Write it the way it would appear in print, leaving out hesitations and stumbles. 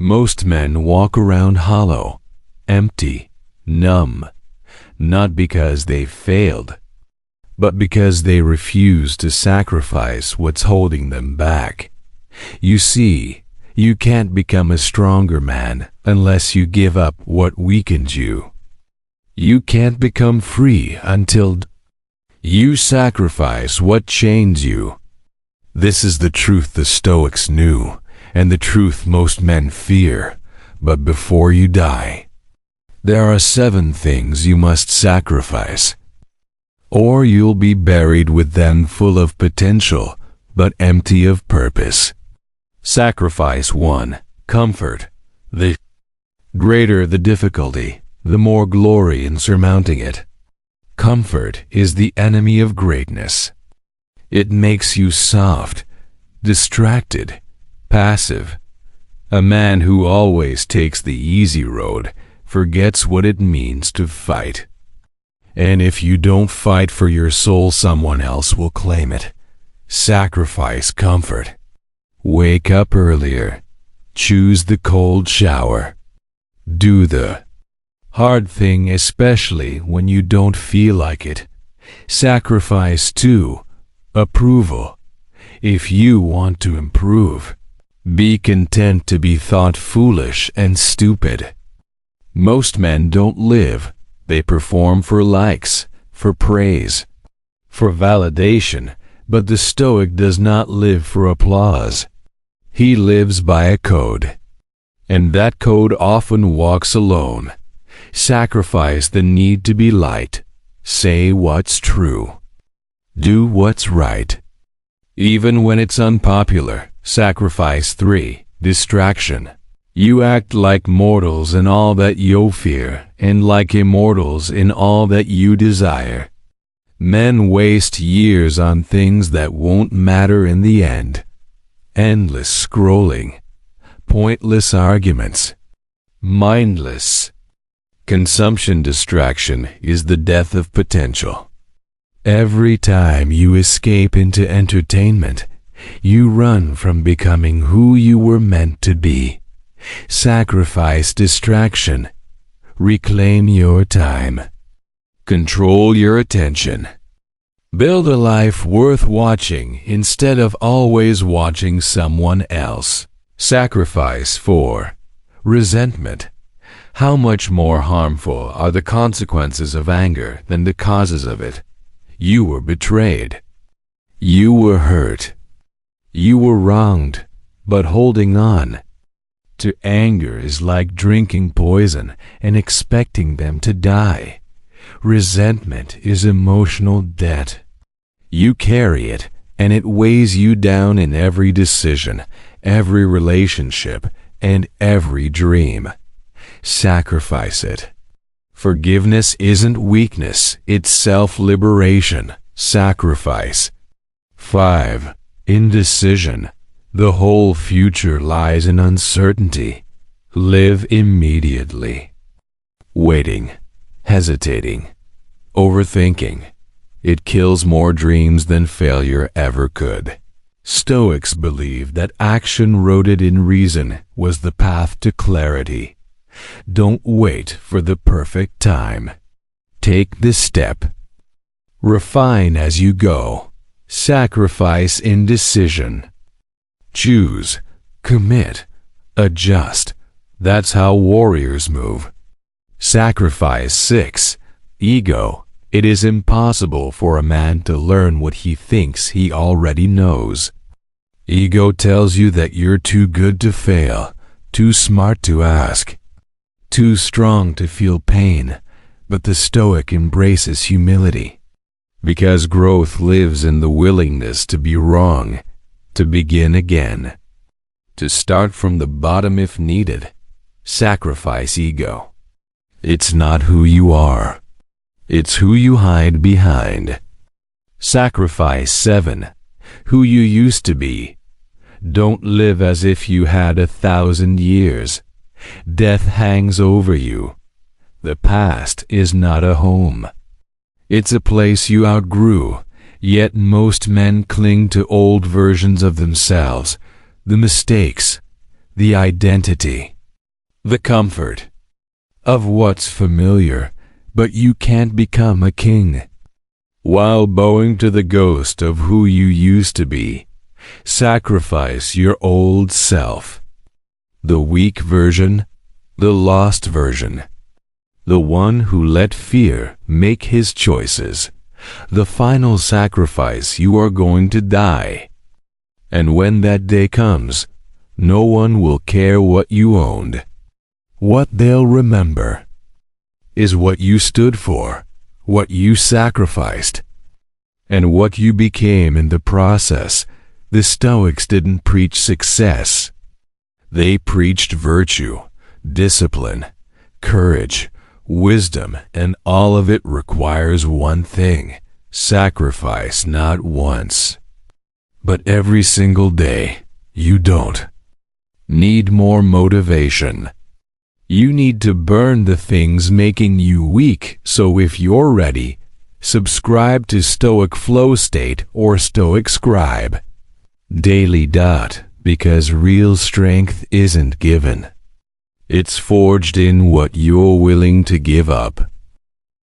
Most men walk around hollow, empty, numb, not because they failed, but because they refuse to sacrifice what's holding them back. You see, you can't become a stronger man unless you give up what weakens you. You can't become free until you sacrifice what chains you. This is the truth the Stoics knew, and the truth most men fear. But before you die, there are 7 things you must sacrifice, or you'll be buried with them, full of potential, but empty of purpose. Sacrifice 1. Comfort. The greater the difficulty, the more glory in surmounting it. Comfort is the enemy of greatness. It makes you soft, distracted, passive. A man who always takes the easy road forgets what it means to fight. And if you don't fight for your soul, someone else will claim it. Sacrifice comfort. Wake up earlier. Choose the cold shower. Do the hard thing, especially when you don't feel like it. Sacrifice 2. Approval. If you want to improve, be content to be thought foolish and stupid. Most men don't live. They perform for likes, for praise, for validation, but the Stoic does not live for applause. He lives by a code, and that code often walks alone. Sacrifice the need to be liked. Say what's true. Do what's right, even when it's unpopular. Sacrifice 3. Distraction. You act like mortals in all that you fear, and like immortals in all that you desire. Men waste years on things that won't matter in the end. Endless scrolling, pointless arguments, mindless consumption. Distraction is the death of potential. Every time you escape into entertainment, you run from becoming who you were meant to be. Sacrifice distraction. Reclaim your time. Control your attention. Build a life worth watching instead of always watching someone else. Sacrifice 4. Resentment. How much more harmful are the consequences of anger than the causes of it? You were betrayed. You were hurt. You were wronged, but holding on to anger is like drinking poison and expecting them to die. Resentment is emotional debt. You carry it, and it weighs you down in every decision, every relationship, and every dream. Sacrifice it. Forgiveness isn't weakness, it's self-liberation. Sacrifice. 5. Indecision. The whole future lies in uncertainty. Live immediately. Waiting, hesitating, overthinking. It kills more dreams than failure ever could. Stoics believed that action rooted in reason was the path to clarity. Don't wait for the perfect time. Take the step. Refine as you go. Sacrifice indecision. Choose, commit, adjust. That's how warriors move. Sacrifice 6. Ego. It is impossible for a man to learn what he thinks he already knows. Ego tells you that you're too good to fail, too smart to ask, too strong to feel pain, but the Stoic embraces humility, because growth lives in the willingness to be wrong, to begin again, to start from the bottom if needed. Sacrifice ego. It's not who you are. It's who you hide behind. Sacrifice 7. Who you used to be. Don't live as if you had 1,000 years. Death hangs over you. The past is not a home. It's a place you outgrew, yet most men cling to old versions of themselves, the mistakes, the identity, the comfort of what's familiar, but you can't become a king. While bowing to the ghost of who you used to be, sacrifice your old self, the weak version, the lost version, the one who let fear make his choices, the final sacrifice. You are going to die. And when that day comes, no one will care what you owned. What they'll remember is what you stood for, what you sacrificed, and what you became in the process. The Stoics didn't preach success. They preached virtue, discipline, courage, wisdom, and all of it requires one thing: sacrifice, not once, but every single day. You don't need more motivation. You need to burn the things making you weak. So if you're ready, subscribe to Stoic Flow State or Stoic Scribe Daily. Because real strength isn't given. It's forged in what you're willing to give up.